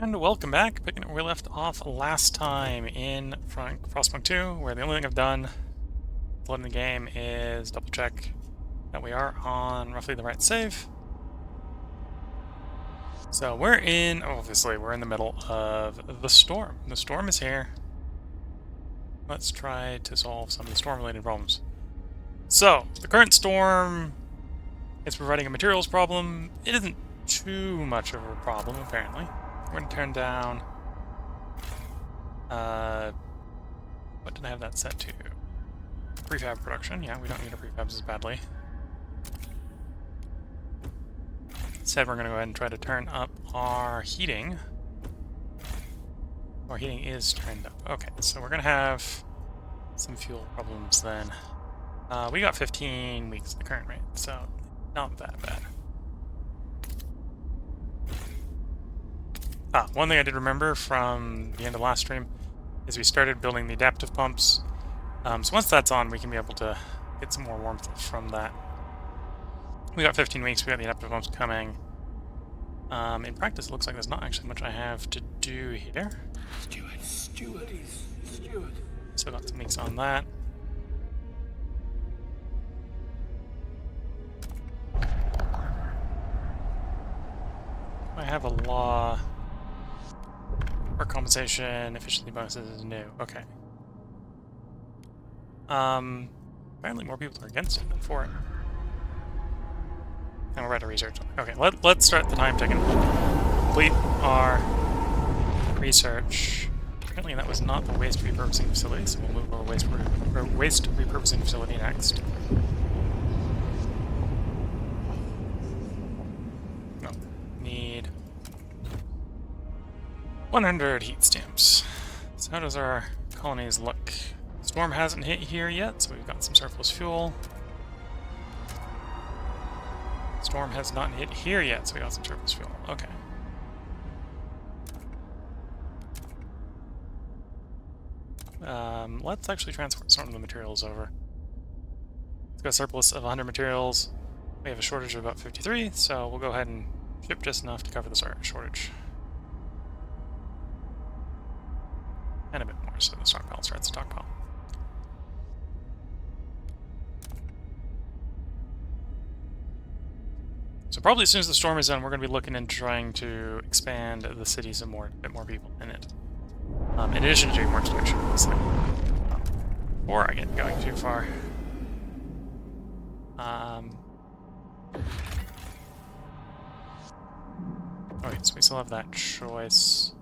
And welcome back, picking up where we left off last time in Frostpunk 2, where the only thing I've done in the game is double check that we are on roughly the right save. So obviously we're in the middle of the storm. The storm is here. Let's try to solve some of the storm-related problems. So, the current storm is providing a materials problem. It isn't too much of a problem, apparently. We're going to turn down... what did I have that set to? Prefab production. Yeah, we don't need a prefabs as badly. Instead, we're going to go ahead and try to turn up our heating. Our heating is turned up. Okay, so we're going to have some fuel problems then. We got 15 weeks at the current rate, so not that bad. One thing I did remember from the end of last stream is we started building the adaptive pumps. So once that's on, we can be able to get some more warmth from that. We got 15 weeks, we got the adaptive pumps coming. In practice, it looks like there's not actually much I have to do here. Steward. So got some weeks on that. I have a law. Work compensation, efficiency bonuses is new. Okay. Apparently more people are against it than for it. And we're about to research. Okay, let's start the time ticking. Complete our research. Apparently that was not the waste repurposing facility, so we'll move our waste repurposing facility next. Oh, need 100 heat stamps. So how does our colonies look? Storm hasn't hit here yet, so we've got some surplus fuel. Storm has not hit here yet, so we got some surplus fuel. Okay. Let's actually transport some of the materials over. We've got a surplus of 100 materials. We have a shortage of about 53, so we'll go ahead and ship just enough to cover the shortage. And a bit more, so the stockpile starts to stockpile. So probably as soon as the storm is done, we're going to be looking into trying to expand the city some more, a bit more people in it. In addition to doing more exploration, obviously. Or I get going too far. Okay, so we still have that choice.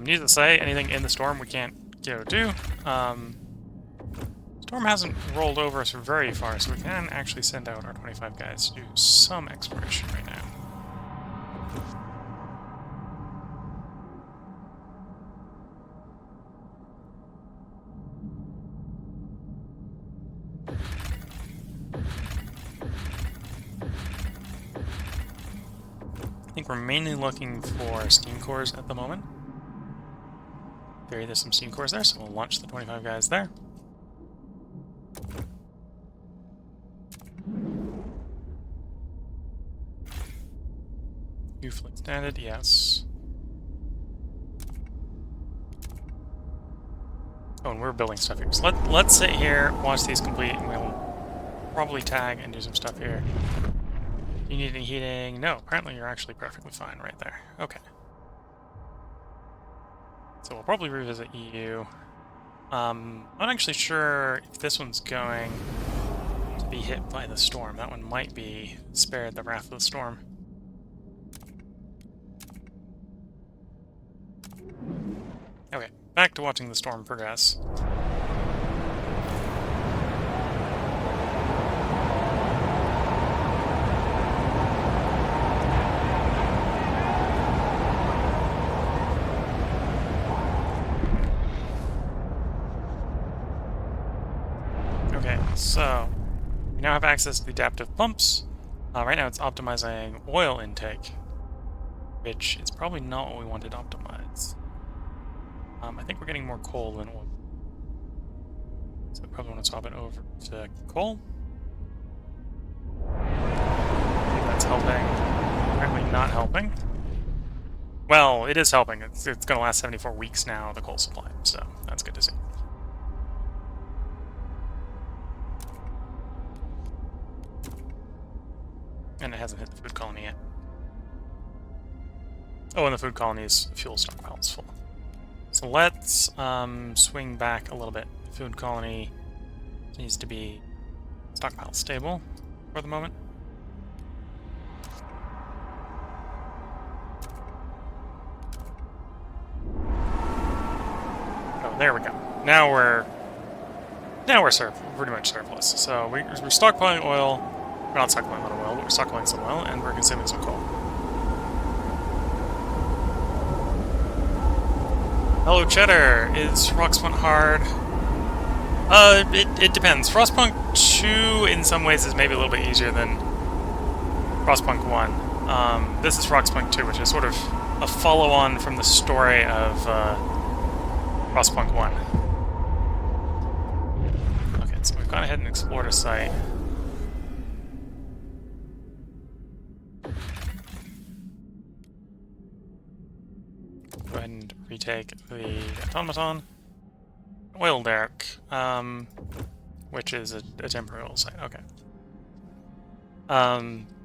Needless to say, anything in the storm we can't go do. Storm hasn't rolled over us very far, so we can actually send out our 25 guys to do some exploration right now. I think we're mainly looking for steam cores at the moment. There's some steam cores there, so we'll launch the 25 guys there. New fleet standard, yes. Oh, and we're building stuff here. So let's sit here, watch these complete, and we'll probably tag and do some stuff here. Do you need any heating? No, apparently you're actually perfectly fine right there. Okay. So we'll probably revisit EU. I'm not actually sure if this one's going to be hit by the storm. That one might be spared the wrath of the storm. Okay, back to watching the storm progress. Okay, so we now have access to the adaptive pumps. Right now it's optimizing oil intake, which is probably not what we wanted to optimize. I think we're getting more coal than oil. So I probably want to swap it over to coal. I think that's helping. Apparently not helping. Well, it is helping. It's going to last 74 weeks now, the coal supply, so that's good to see. And it hasn't hit the food colony yet. Oh, and the food colony's fuel stockpile is full. So let's swing back a little bit. The food colony needs to be stockpile stable for the moment. Oh, there we go. Now we're pretty much surplus. So we're stockpiling oil. We're not stockpiling a lot of oil, but we're stockpiling some oil, and we're consuming some coal. Hello, Cheddar. Is Frostpunk hard? It depends. Frostpunk 2 in some ways is maybe a little bit easier than Frostpunk 1. This is Frostpunk 2, which is sort of a follow-on from the story of Frostpunk 1. Okay, so we've gone ahead and explored a site. Go ahead and retake the automaton. Oil derrick, which is a temporary oil site. Okay.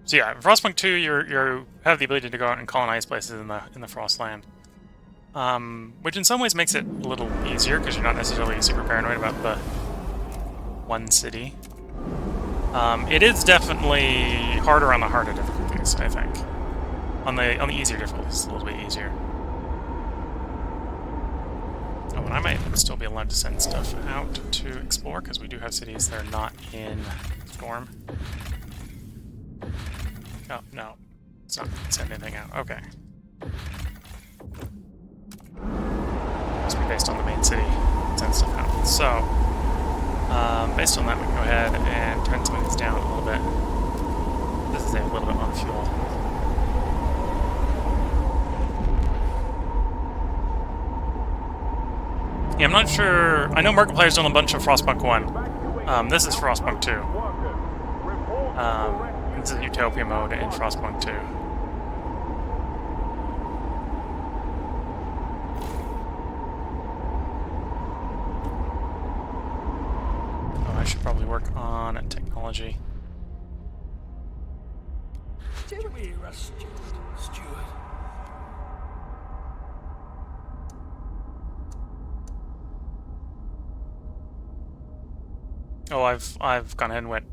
So yeah, in Frostpunk 2, you have the ability to go out and colonize places in the Frostland, which in some ways makes it a little easier because you're not necessarily super paranoid about the one city. It is definitely harder on the harder difficulties, I think. On the easier difficulties, it's a little bit easier. Oh, and I might still be allowed to send stuff out to explore, because we do have cities that are not in Storm. Oh, no. It's not going to send anything out. Okay. Must be based on the main city. Send stuff out. So, based on that, we can go ahead and turn some of these down a little bit. This is a little bit on fuel. Yeah, I'm not sure. I know Markiplier's done a bunch of Frostpunk 1. This is Frostpunk 2. This is Utopia Mode in Frostpunk 2. Oh, I should probably work on technology. Steward. Oh, I've gone ahead and went.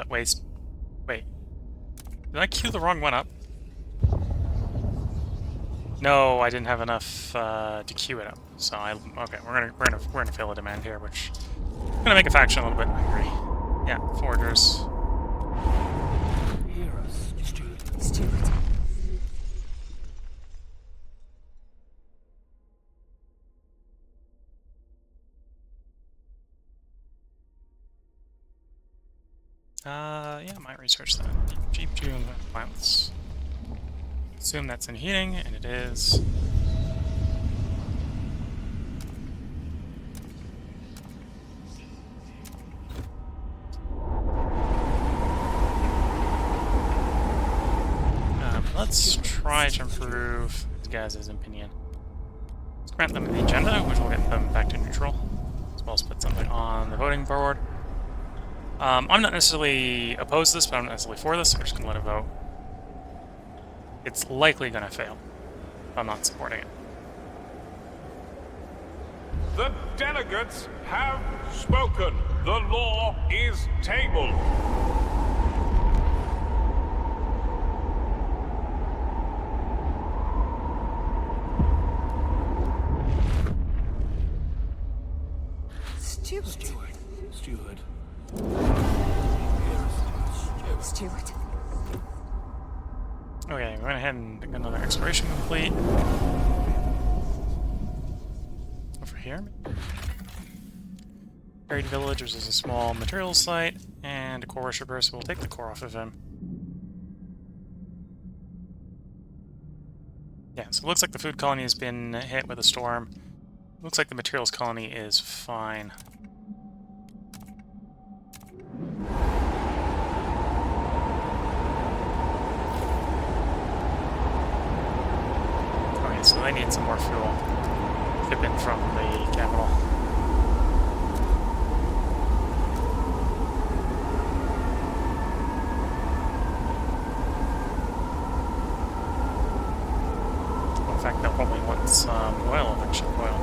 Wait. Did I queue the wrong one up? No, I didn't have enough to queue it up. So okay, we're gonna fill a demand here, which is gonna make a faction a little bit angry. Yeah, foragers. Hear us, Steward. Yeah, I might research that. GPU and plants. Assume that's in heating, and it is. Let's try to improve these guys' opinion. Let's grant them the agenda, which will get them back to neutral, as well as put something on the voting board. I'm not necessarily opposed to this, but I'm not necessarily for this. I'm just going to let it vote. It's likely going to fail. I'm not supporting it. The delegates have spoken. The law is tabled. Steward. Steward. Okay, we went ahead and got another exploration complete. Over here. Buried Village, which is a small materials site, and a core worshipper, so we'll take the core off of him. Yeah, so it looks like the food colony has been hit with a storm. Looks like the materials colony is fine. they need some more fuel. Tip in from the capital. In fact, they'll probably want some oil, ship oil.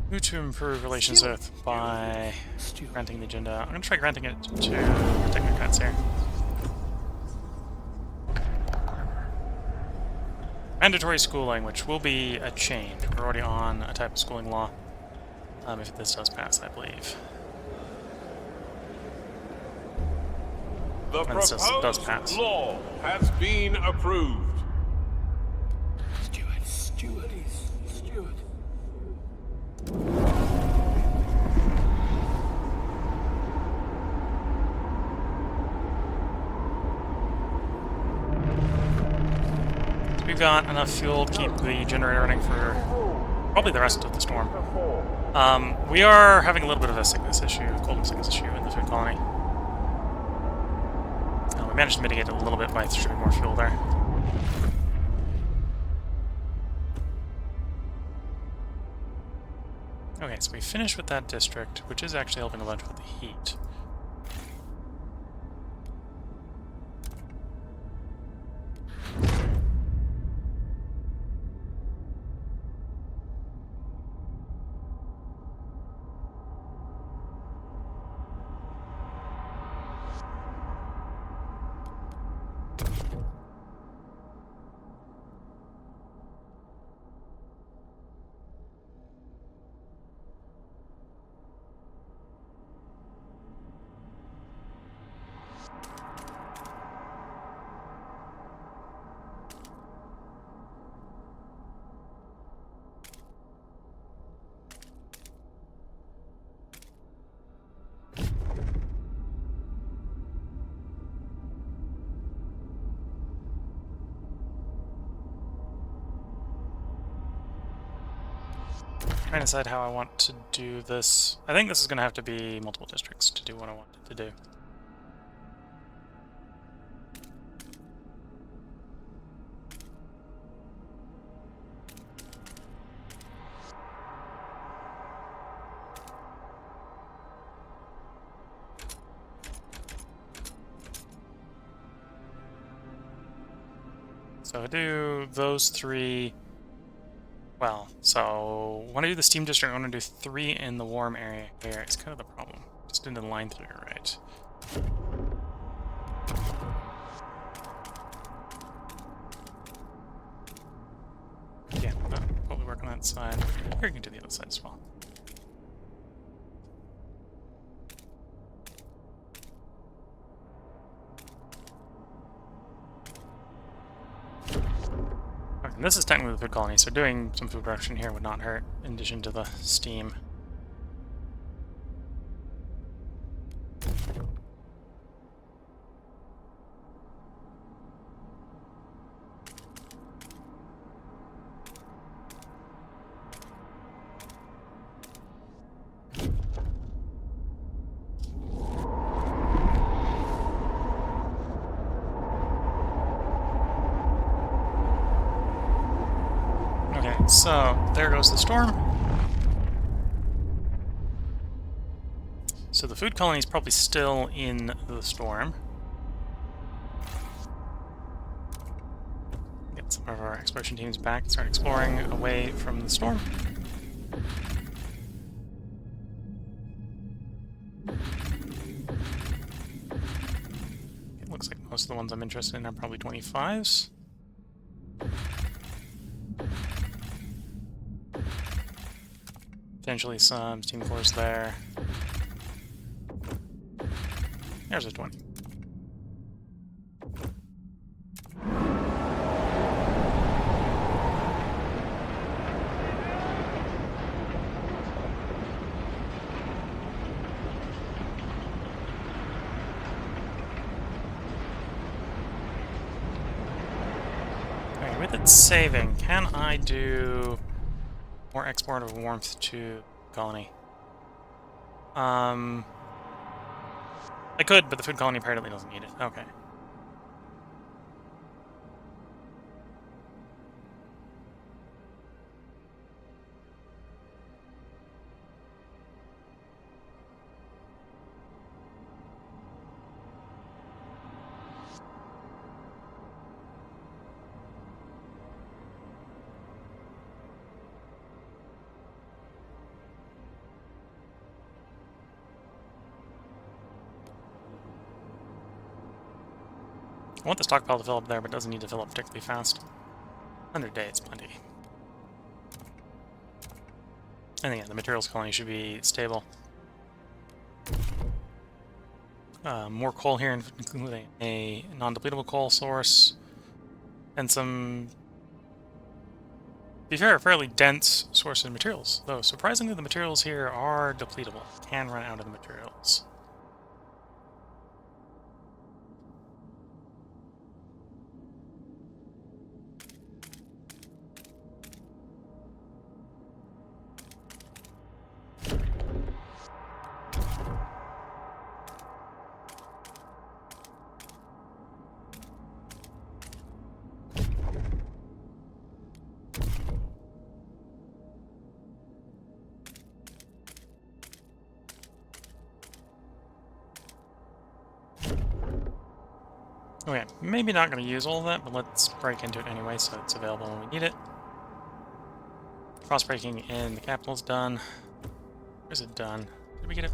Who to improve relations with by granting the agenda? I'm going to try granting it to technocrats here. Mandatory schooling, which will be a change. We're already on a type of schooling law. If this does pass, I believe. The And this does proposed pass. law has been approved. Steward. We've got enough fuel to keep the generator running for probably the rest of the storm. We are having a little bit of a sickness issue, cold and sickness issue in the food colony. We managed to mitigate it a little bit by shipping more fuel there. Okay, so we finished with that district, which is actually helping a bunch with the heat. Trying to decide how I want to do this. I think this is going to have to be multiple districts to do what I want it to do. So I do those three. Well, so when I do the steam district, I want to do 3 in the warm area here. It's kind of the problem. Just didn't align through it right. Yeah, probably work on that side. Here you can do the other side as well. And this is technically the food colony, so doing some food production here would not hurt, in addition to the steam. So, there goes the storm. So the food colony is probably still in the storm. Get some of our exploration teams back and start exploring away from the storm. It looks like most of the ones I'm interested in are probably 25s. Potentially some steam cores there. There's a 20. Okay, with it saving, can I do more export of warmth to colony? I could, but the food colony apparently doesn't need it. Okay. I want the stockpile to fill up there, but it doesn't need to fill up particularly fast. 100 days, plenty. And again, the materials colony should be stable. More coal here, including a non-depletable coal source, and some, to be fair, fairly dense source of materials. Though, surprisingly, the materials here are depletable. Can run out of the materials. Okay, maybe not going to use all of that, but let's break into it anyway so it's available when we need it. Frost breaking in the capital's done. Where's it done? Did we get a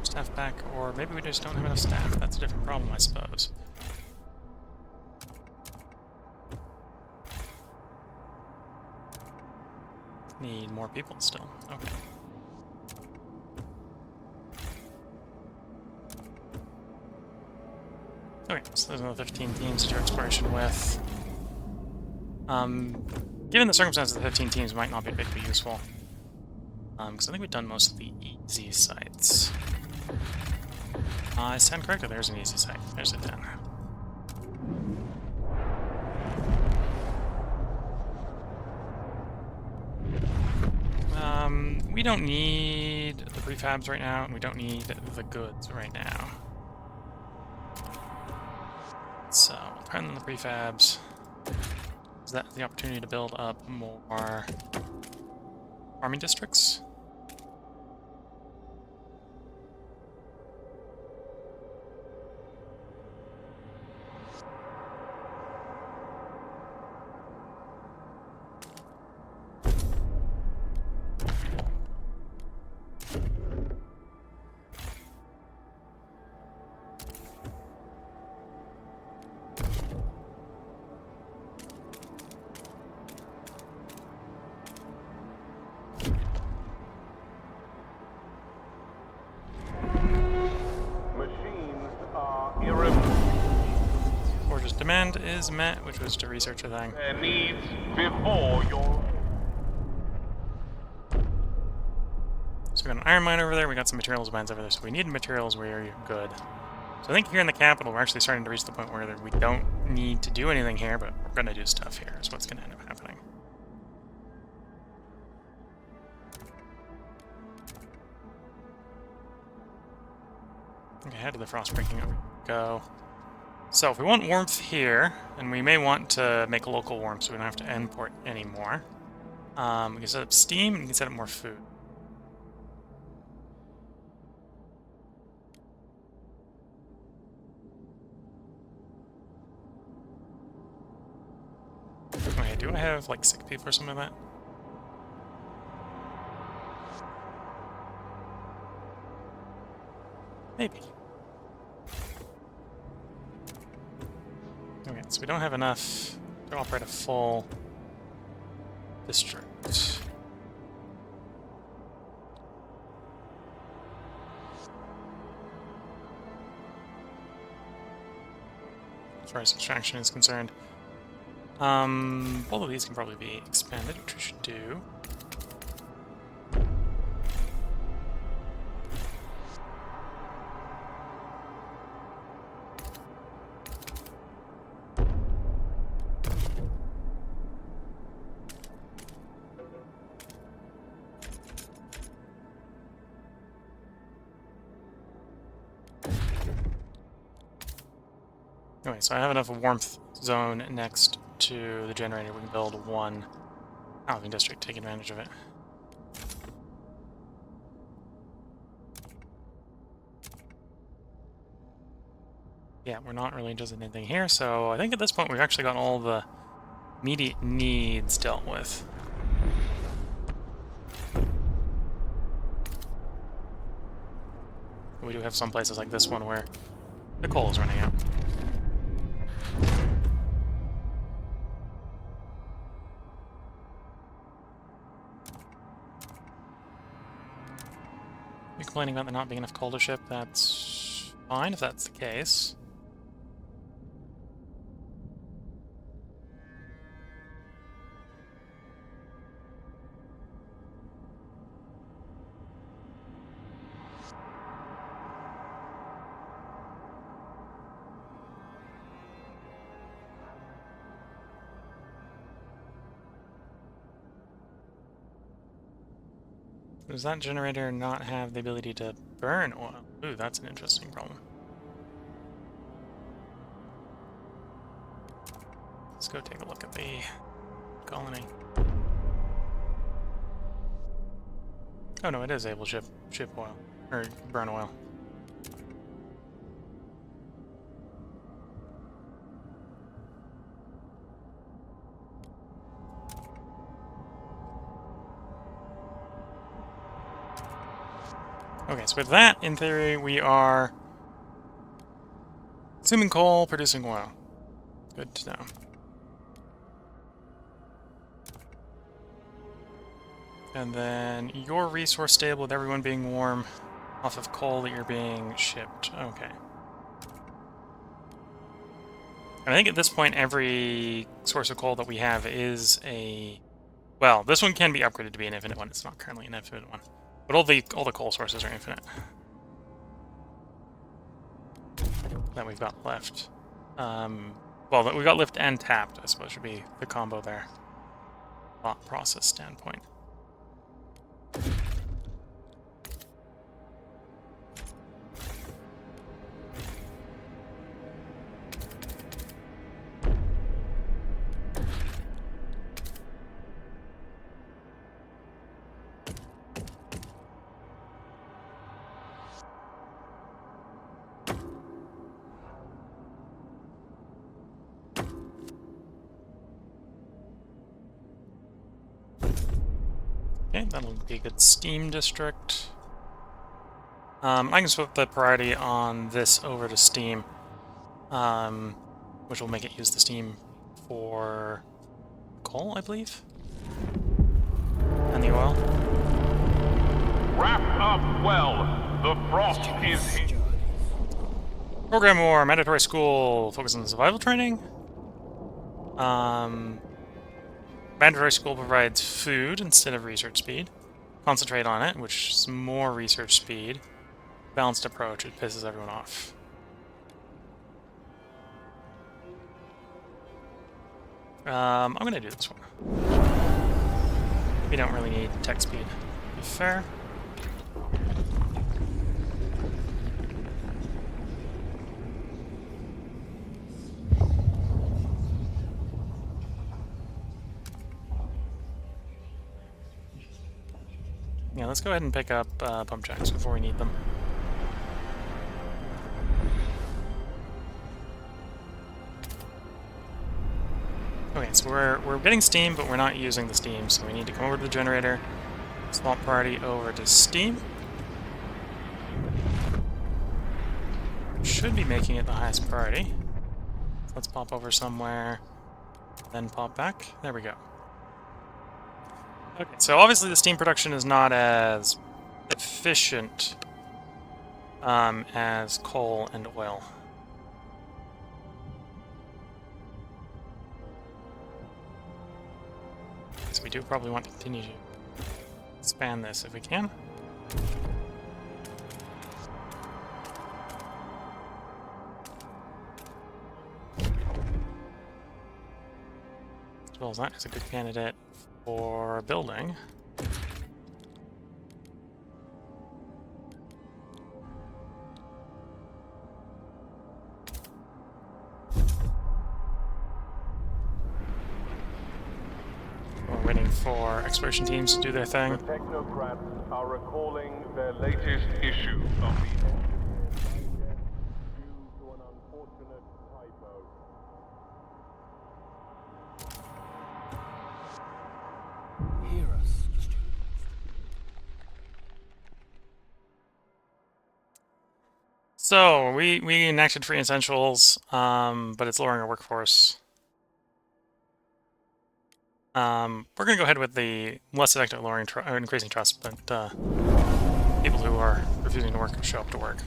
staff back? Or maybe we just don't have enough staff. That's a different problem, I suppose. Need more people still. Okay. Okay, so there's another 15 teams to do exploration with. Given the circumstances, the 15 teams might not be particularly useful. Because I think we've done most of the easy sites. I stand corrected, there's an easy site. There's a 10. We don't need the prefabs right now, and we don't need the goods right now. So, depending on the prefabs, is that the opportunity to build up more farming districts? Demand is met, which was to research a thing. Their needs before your... So we got an iron mine over there, we got some materials mines over there, so we need materials where you're good. So I think here in the capital, we're actually starting to reach the point where we don't need to do anything here, but we're going to do stuff here, is what's going to end up happening. Okay, head to the frost breaking over. Go. So if we want warmth here, and we may want to make a local warmth so we don't have to import anymore, we can set up steam and we can set up more food. Okay, do I have like sick people or something like that? Maybe. Okay, so we don't have enough to operate a full district. as far as extraction is concerned. Both of these can probably be expanded, which we should do. Okay, so I have enough warmth zone next to the generator. We can build one housing district, take advantage of it. Yeah, we're not really interested in anything here, so I think at this point we've actually got all the immediate needs dealt with. We do have some places like this one where the coal is running out. You're complaining about there not being enough coal to ship? That's fine if that's the case. Does that generator not have the ability to burn oil? Ooh, that's an interesting problem. Let's go take a look at the colony. Oh no, it is able to ship oil, or burn oil. Okay, so with that, in theory, we are consuming coal, producing oil. Good to know. And then your resource stable with everyone being warm off of coal that you're being shipped. Okay. And I think at this point every source of coal that we have is a... Well, this one can be upgraded to be an infinite one. It's not currently an infinite one. But all the coal sources are infinite. That we've got left. Well, we've got lift and tapped, I suppose should be the combo there. Thought process standpoint. Okay, that'll be a good steam district. I can swap the priority on this over to steam, which will make it use the steam for coal, I believe, and the oil. Wrap up well. The frost is in. Program War, mandatory school, focus on survival training. Mandatory school provides food instead of research speed. Concentrate on it, which is more research speed. Balanced approach, it pisses everyone off. I'm gonna do this one. We don't really need tech speed, to be fair. Yeah, let's go ahead and pick up pump jacks before we need them. Okay, so we're getting steam, but we're not using the steam, so we need to come over to the generator, swap priority over to steam. Should be making it the highest priority. Let's pop over somewhere, then pop back. There we go. Okay, so obviously the steam production is not as efficient as coal and oil. we do probably want to continue to expand this if we can. As well as that is a good candidate for building. We're waiting for exploration teams to do their thing. The technocrats are recalling their latest issue of the due to an unfortunate typo. Hear us, steward. So, we enacted free essentials, but it's lowering our workforce. We're going to go ahead with the less effective lowering increasing trust, but people who are refusing to work show up to work.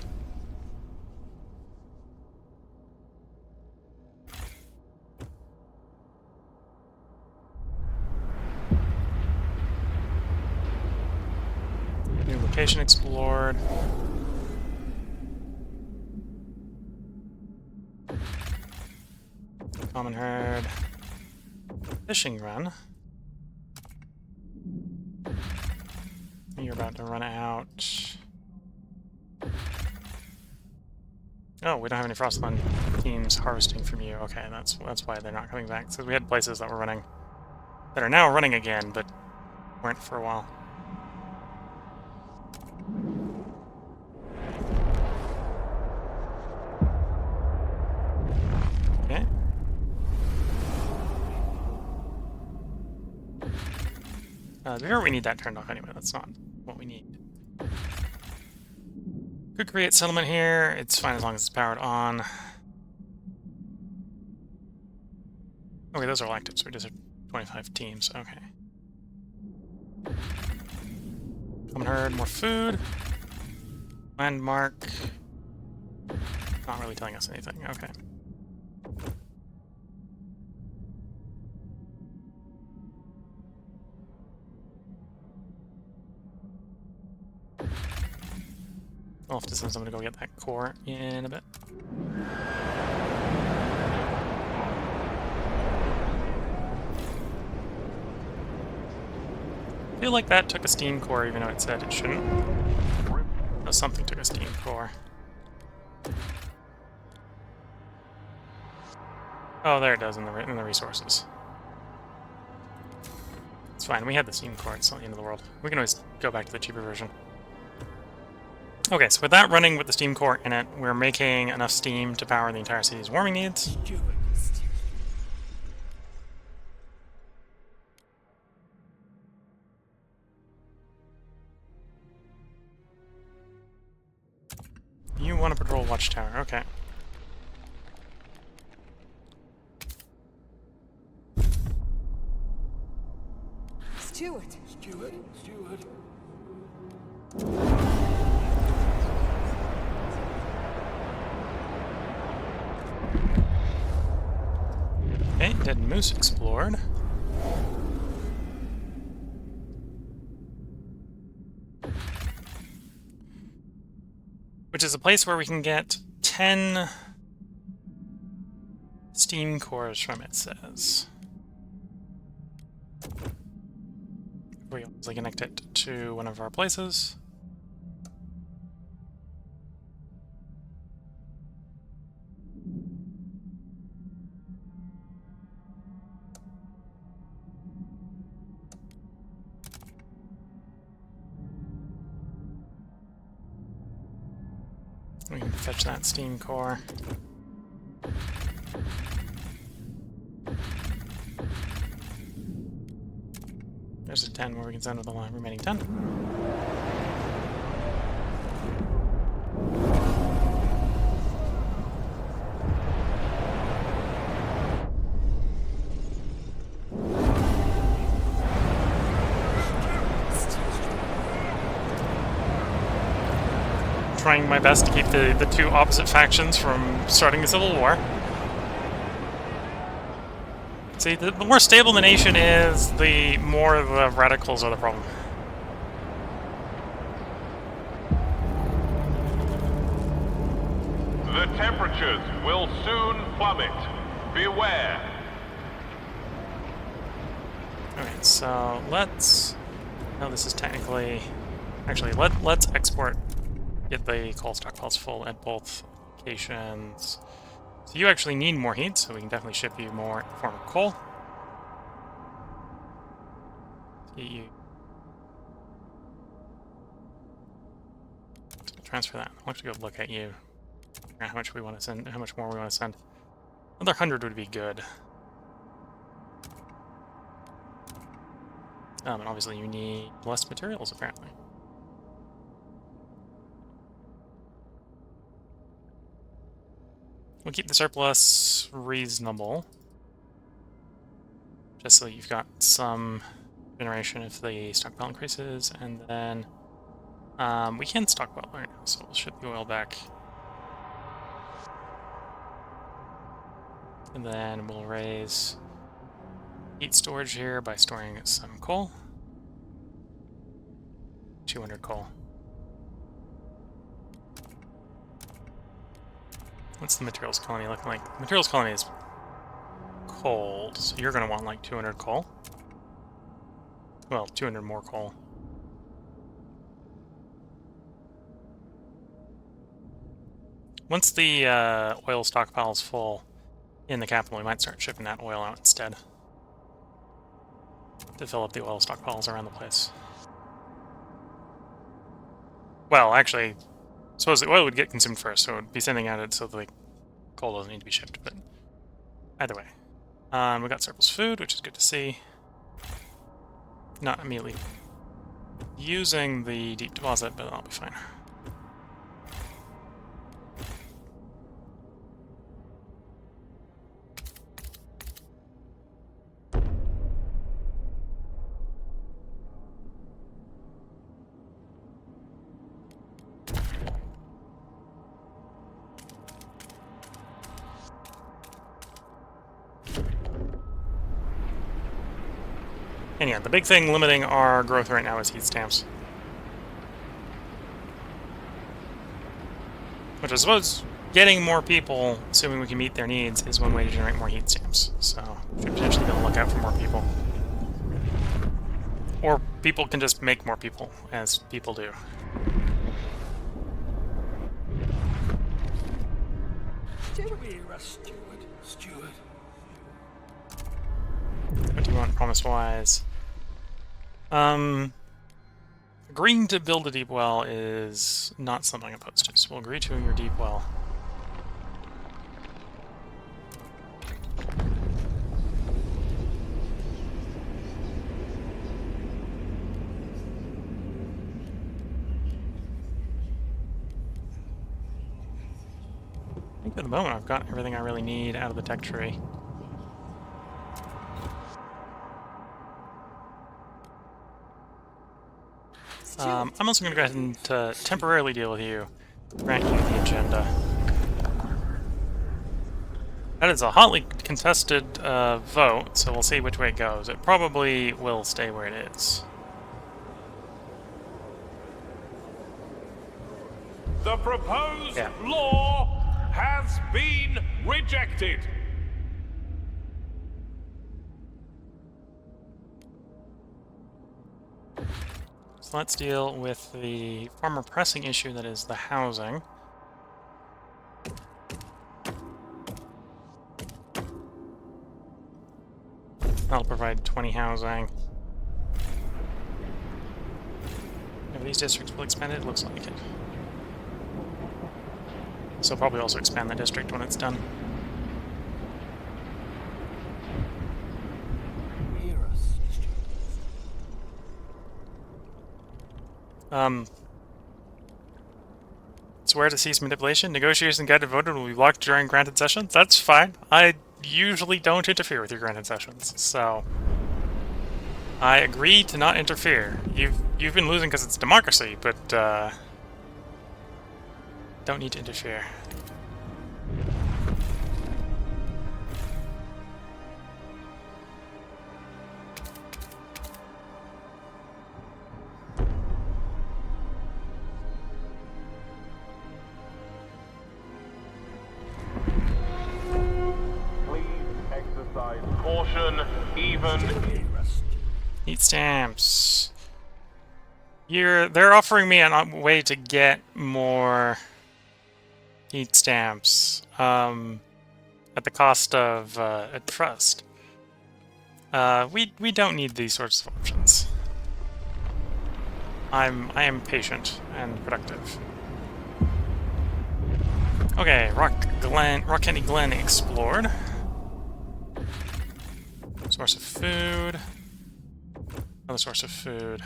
New location explored. Common herd. Fishing run. You're about to run out. Oh, we don't have any Frostpunk teams harvesting from you. Okay, that's why they're not coming back. So we had places that were running, that are now running again, but weren't for a while. Okay. Before we need that turned off anyway, that's not what we need. Could create settlement here, it's fine as long as it's powered on. Okay, those are all active, so we just have 25 teams, okay. Common herd, more food. Landmark. Not really telling us anything, okay. I'll have to send someone to go get that core in a bit. I feel like that took a steam core even though it said it shouldn't. No, something took a steam core. Oh, there it does in the resources. It's fine, we had the steam core, it's not the end of the world. We can always go back to the cheaper version. Okay, so with that running with the steam core in it, we're making enough steam to power the entire city's warming needs. Steward. You want to patrol Watchtower, okay. Steward. Steward. Steward. Okay, Dead Moose explored. Which is a place where we can get 10 steam cores from, it says. We also connect it to one of our places. We can fetch that steam core. There's a 10 where we can send with the remaining 10. Trying my best to keep the two opposite factions from starting a civil war. See, the more stable the nation is, the more the radicals are the problem. The temperatures will soon plummet. Beware. Alright, so let's... No, this is technically... Actually, let's export, get the coal stockpiles full at both locations. So you actually need more heat, so we can definitely ship you more in the form of coal. Get you... Transfer that. I'll actually go look at you. How much we want to send, how much more we want to send. Another 100 would be good. And obviously you need less materials, apparently. We'll keep the surplus reasonable. Just so you've got some generation if the stockpile increases, and then we can stockpile right now, so we'll ship the oil back. And then we'll raise heat storage here by storing some coal. 200 coal. What's the materials colony looking like? The materials colony is cold, so you're going to want like 200 coal. Well, 200 more coal. Once the oil stockpile is full in the capital, we might start shipping that oil out instead to fill up the oil stockpiles around the place. Well, actually, I suppose the oil would get consumed first, so it would be sending out it so the coal doesn't need to be shipped, but either way. We got surplus food, which is good to see. Not immediately using the deep deposit, but that'll be fine. And yeah, the big thing limiting our growth right now is heat stamps. Which I suppose getting more people, assuming we can meet their needs, is one way to generate more heat stamps. So we should potentially be on the lookout for more people. Or people can just make more people, as people do. Steward. What do you want promise-wise? Agreeing to build a deep well is not something I'm opposed to, so we'll agree to your deep well. I think at the moment I've got everything I really need out of the tech tree. I'm also going to go ahead and temporarily deal with you, grant you the agenda. That is a hotly contested vote, so we'll see which way it goes. It probably will stay where it is. The proposed law has been rejected. So let's deal with the far more pressing issue that is the housing. That'll provide 20 housing. If these districts will expand it, looks like it. So probably also expand the district when it's done. Hear us, Steward. Swear to cease manipulation. Negotiation guided voted will be blocked during granted sessions. That's fine. I usually don't interfere with your granted sessions, so I agree to not interfere. You've been losing because it's democracy, but don't need to interfere. caution, even Hear us. Heat stamps. They're offering me a way to get more heat stamps at the cost of a trust. We don't need these sorts of options. I am patient and productive. Okay, Rock Candy Glen explored. Source of food. Another source of food.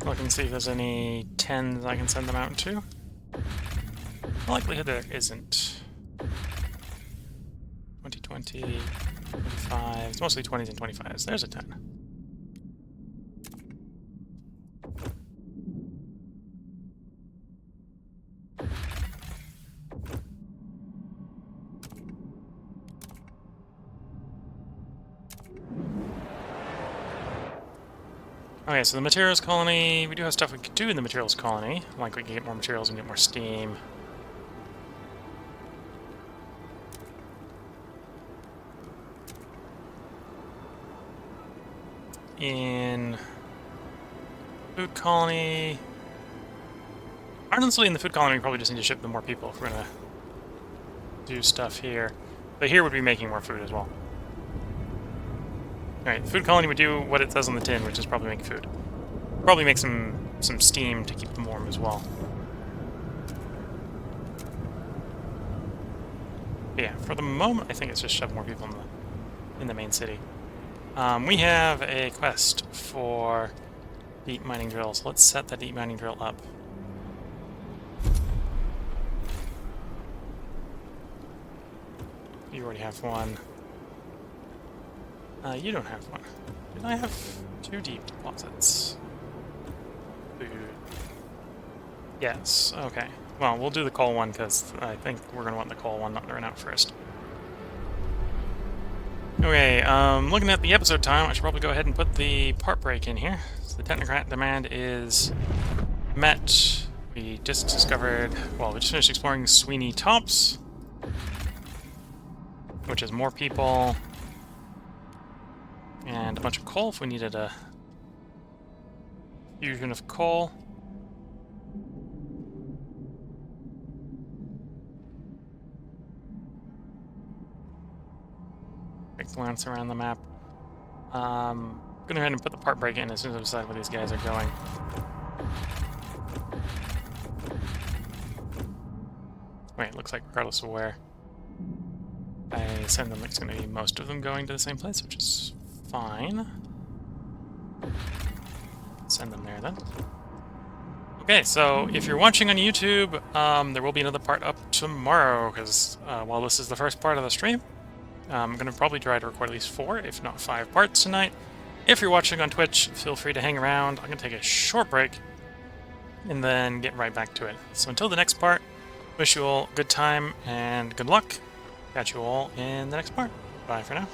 Look and see if there's any 10s I can send them out to. The likelihood there isn't. 2020, 25. It's mostly 20s and 25s. There's a 10. Okay, so the materials colony, we do have stuff we could do in the materials colony. Like we can get more materials and get more steam. In food colony, honestly, in the food colony, we probably just need to ship them more people if we're gonna do stuff here. But here would be making more food as well. Alright, the food colony would do what it says on the tin, which is probably make food. Probably make some steam to keep them warm as well. But yeah, for the moment, I think it's just shove more people in the main city. We have a quest for deep mining drills. Let's set the deep mining drill up. You already have one. You don't have one. Did I have 2 deep deposits? Food. Yes, okay. Well, we'll do the coal one because I think we're going to want the coal one not to run out first. Okay, looking at the episode time, I should probably go ahead and put the part break in here. So the technocrat demand is met. We just discovered, well, we just finished exploring Sweeney Tops, which is more people. And a bunch of coal if we needed a fusion of coal. Quick glance around the map. I'm gonna go ahead and put the part break in as soon as I decide where these guys are going. Wait, it looks like regardless of where I send them, it's gonna be most of them going to the same place, which is fine. Send them there then. Okay, so if you're watching on YouTube, there will be another part up tomorrow, because while this is the first part of the stream, I'm going to probably try to record at least 4, if not 5 parts tonight. If you're watching on Twitch, feel free to hang around. I'm going to take a short break, and then get right back to it. So until the next part, wish you all good time and good luck. Catch you all in the next part. Bye for now.